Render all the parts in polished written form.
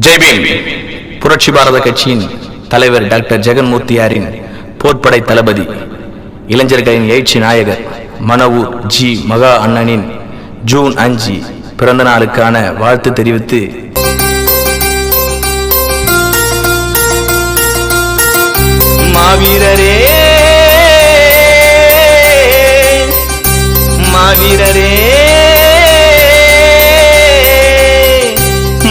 ஜெய்பீம். புரட்சி பாரத கட்சியின் தலைவர் டாக்டர் ஜெகன்மூர்த்தியாரின் போர்ப்படை தளபதி, இளைஞர்களின் எழுச்சி நாயகர் மனவூர் ஜி மகா அண்ணனின் ஜூன் 5 பிறந்த நாளுக்கான வாழ்த்து தெரிவித்து, மாவீரரே மாவீரரே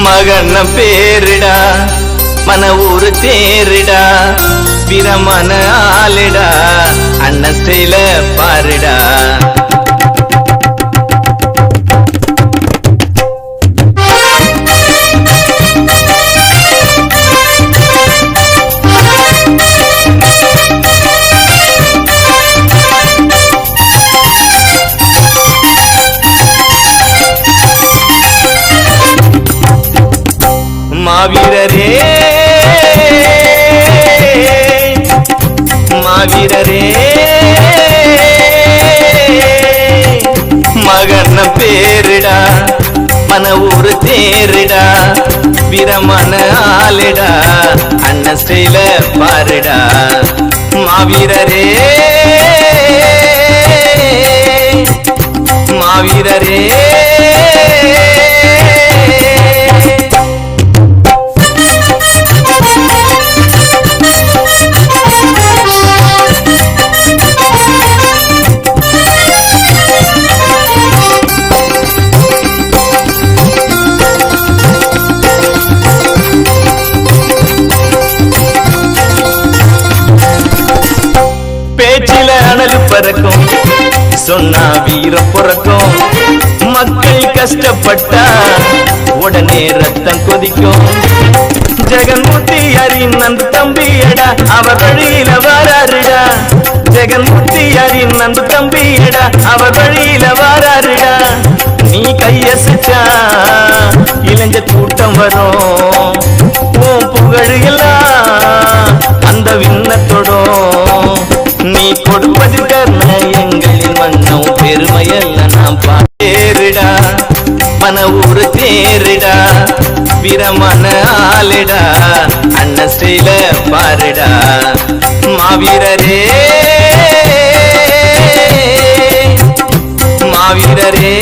மகன பேரிடா, மன ஊரு தேரிடா, வீரமான ஆளிடா, அண்ணன் ஸ்டைல பாருடா. மாவீரரே மாவீரரே மகன பேரிடா, மன ஊரு தேரிடா, வீரமான ஆளிடா, அண்ணன் ஸ்டைல பாருடா. மாவீரரே மாவீரரே பேச்சில அனல் பறக்கும், சொன்னா வீரம் பிறக்கும். மக்கள் கஷ்டப்பட்டா உடனே ரத்தம் கொதிக்கும். ஜெகன்மூர்த்தியாரின் நந்து தம்பியடா, அவர் வழியில வாராருடா. ஜெகன்மூர்த்தியாரின் நந்து தம்பியடா, அவர் வழியில வாராருடா. நீ கையசிச்சா இளைஞர் கூட்டம் வரும். உன் புகழ் எல்லாம் அந்த விண்ணத்தோடும். நீ கொடுப்பதற்க எங்களின் மன்னம் பெருமையல்ல நாம் பாருடா. மன ஊரு தேரிடா, வீரமான ஆளிடா, அண்ணன் ஸ்டைல பாருடா. மாவீரரே மாவீரரே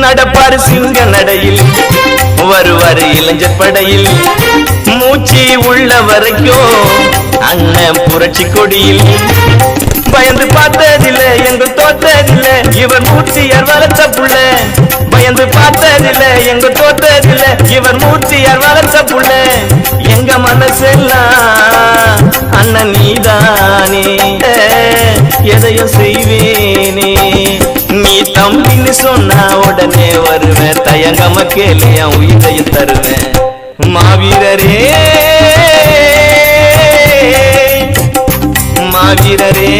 நடப்பாரு சிங்க நடையில், வருவாரு இளைஞர் படையில். மூச்சு உள்ள வரைக்கும் அண்ணன் புரட்சி கொடியில். பயந்து பார்த்ததில்ல எங்கள் தோற்றதில்ல, இவர் மூர்த்தியார் வளர்த்த புள்ள. பயந்து பார்த்ததில்ல எங்கள் தோற்றதில்ல, இவர் மூர்த்தியார் வளர்த்த புள்ள. எங்க மனசெல்லாம் அண்ணன் நீதானே, எதையும் செய்வேனே. நீ தம்பின்னு சொன்னா உடனே வருவேன், தயங்காம கேளு என் உயிரையும் தருவேன். மாவீரரே மாவீரரே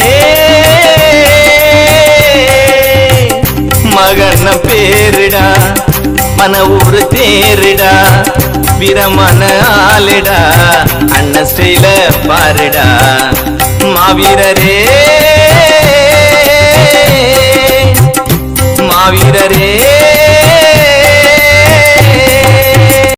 மகன பேரிடா, மன ஊரு தேரிடா, வீரமான ஆளிடா, அண்ணன் ஸ்டைல பாருடா. மாவீரரே மாவீரரே